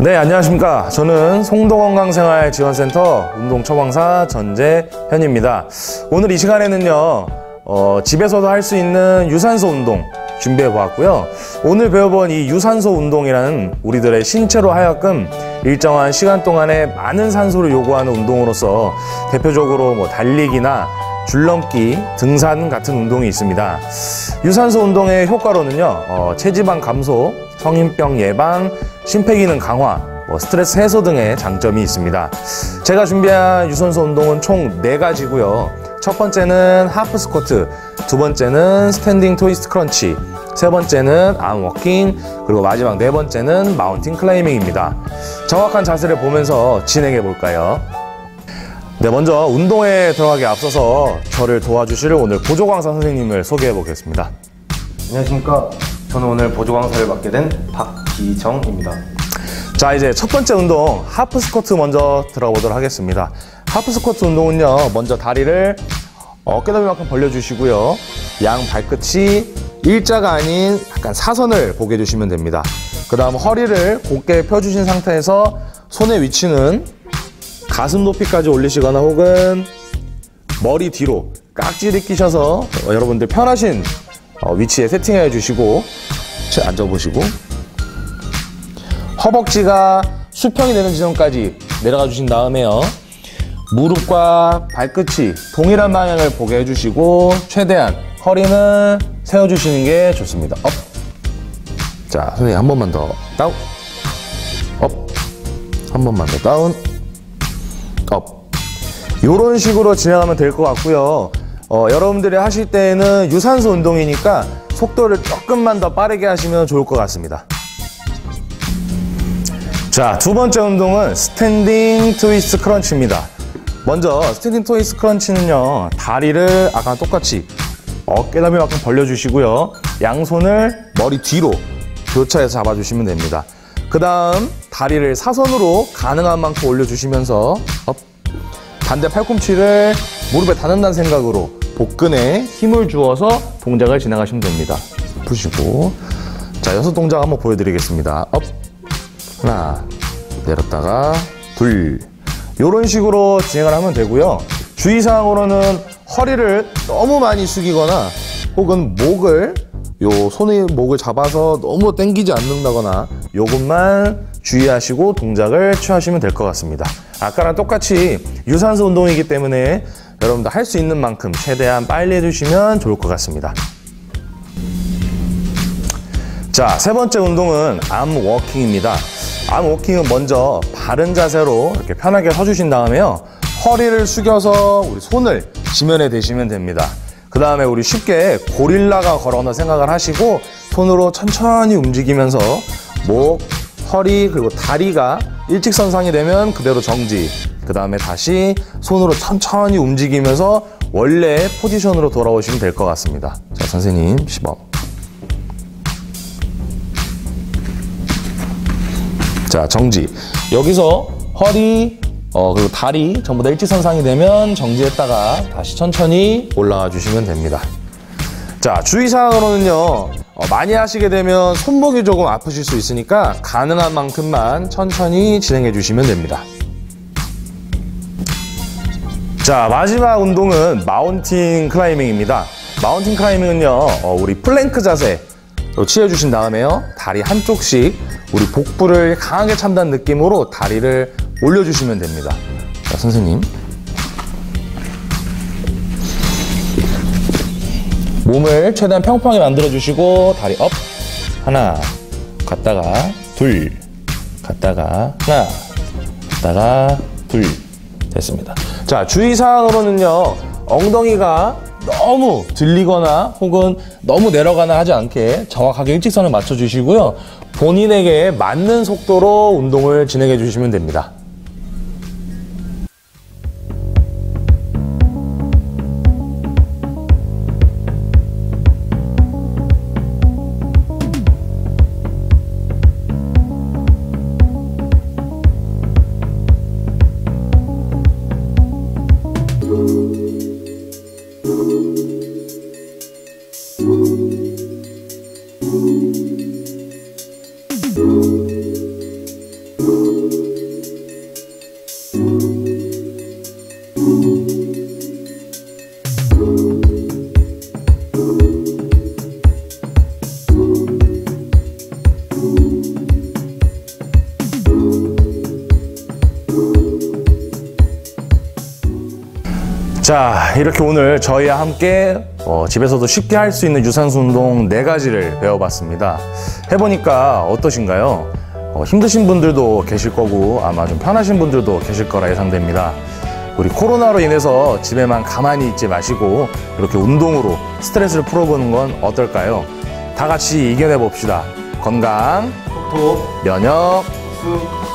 네, 안녕하십니까. 저는 송도건강생활지원센터 운동처방사 전재현입니다. 오늘 이 시간에는요, 집에서도 할 수 있는 유산소 운동 준비해 보았고요. 오늘 배워본 이 유산소 운동이라는 우리들의 신체로 하여금 일정한 시간 동안에 많은 산소를 요구하는 운동으로서 대표적으로 달리기나 줄넘기, 등산 같은 운동이 있습니다. 유산소 운동의 효과로는요, 체지방 감소, 성인병 예방, 심폐기능 강화, 스트레스 해소 등의 장점이 있습니다. 제가 준비한 유산소 운동은 총 4가지고요. 첫 번째는 하프 스쿼트, 두 번째는 스탠딩 트위스트 크런치, 세 번째는 암 워킹, 그리고 마지막 4번째는 마운틴 클라이밍입니다. 정확한 자세를 보면서 진행해 볼까요? 네, 먼저 운동에 들어가기 앞서서 저를 도와주실 오늘 보조강사 선생님을 소개해 보겠습니다. 안녕하십니까. 저는 오늘 보조강사를 맡게 된 박기정입니다. 자, 이제 첫 번째 운동 하프 스쿼트 먼저 들어보도록 하겠습니다. 하프 스쿼트 운동은요, 먼저 다리를 어깨너비만큼 벌려주시고요, 양 발끝이 일자가 아닌 약간 사선을 보게 해주시면 됩니다. 그 다음 허리를 곧게 펴주신 상태에서 손의 위치는 가슴 높이까지 올리시거나 혹은 머리 뒤로 깍지를 끼셔서 여러분들 편하신 위치에 세팅해 주시고 앉아보시고, 허벅지가 수평이 되는 지점까지 내려가 주신 다음에요, 무릎과 발끝이 동일한 방향을 보게 해주시고 최대한 허리는 세워주시는 게 좋습니다. 업. 자, 선생님 한 번만 더 다운. 업. 한 번만 더 다운. 업. 이런 식으로 진행하면 될 것 같고요. 여러분들이 하실 때에는 유산소 운동이니까 속도를 조금만 더 빠르게 하시면 좋을 것 같습니다. 자, 두 번째 운동은 스탠딩 트위스트 크런치입니다. 먼저 스탠딩 트위스트 크런치는요, 다리를 아까 똑같이 어깨너비만큼 벌려주시고요, 양손을 머리 뒤로 교차해서 잡아주시면 됩니다. 그 다음 다리를 사선으로 가능한 만큼 올려주시면서 업. 반대 팔꿈치를 무릎에 닿는다는 생각으로 복근에 힘을 주어서 동작을 진행하시면 됩니다. 푸시고, 자, 6동작 한번 보여드리겠습니다. 업. 하나, 내렸다가 둘, 이런 식으로 진행을 하면 되고요. 주의사항으로는 허리를 너무 많이 숙이거나 혹은 손의 목을 잡아서 너무 당기지 않는다거나 요것만 주의하시고 동작을 취하시면 될 것 같습니다. 아까랑 똑같이 유산소 운동이기 때문에 여러분들 할 수 있는 만큼 최대한 빨리 해주시면 좋을 것 같습니다. 자, 세 번째 운동은 암 워킹입니다. 암 워킹은 먼저 바른 자세로 이렇게 편하게 서주신 다음에요, 허리를 숙여서 우리 손을 지면에 대시면 됩니다. 그 다음에 우리 쉽게 고릴라가 걸어온다 생각을 하시고 손으로 천천히 움직이면서 목, 허리, 그리고 다리가 일직선상이 되면 그대로 정지, 그 다음에 다시 손으로 천천히 움직이면서 원래 포지션으로 돌아오시면 될 것 같습니다. 자, 선생님 시범. 자, 정지. 여기서 허리, 그리고 다리 전부 다 일직선상이 되면 정지했다가 다시 천천히 올라와 주시면 됩니다. 자, 주의사항으로는요, 많이 하시게 되면 손목이 조금 아프실 수 있으니까 가능한 만큼만 천천히 진행해 주시면 됩니다. 자, 마지막 운동은 마운틴 클라이밍입니다. 마운틴 클라이밍은요, 우리 플랭크 자세로 취해주신 다음에요, 다리 한쪽씩 우리 복부를 강하게 찬다는 느낌으로 다리를 올려주시면 됩니다. 자, 선생님. 몸을 최대한 평평하게 만들어주시고 다리 업. 하나, 갔다가 둘, 갔다가 하나, 갔다가 둘. 됐습니다. 자, 주의사항으로는요, 엉덩이가 너무 들리거나 혹은 너무 내려가나 하지 않게 정확하게 일직선을 맞춰주시고요, 본인에게 맞는 속도로 운동을 진행해 주시면 됩니다. 자, 이렇게 오늘 저희와 함께 집에서도 쉽게 할 수 있는 유산소 운동 4가지를 배워봤습니다. 해보니까 어떠신가요? 힘드신 분들도 계실 거고 아마 좀 편하신 분들도 계실 거라 예상됩니다. 우리 코로나로 인해서 집에만 가만히 있지 마시고 이렇게 운동으로 스트레스를 풀어보는 건 어떨까요? 다 같이 이겨내 봅시다. 건강, 톡톡, 면역, 수.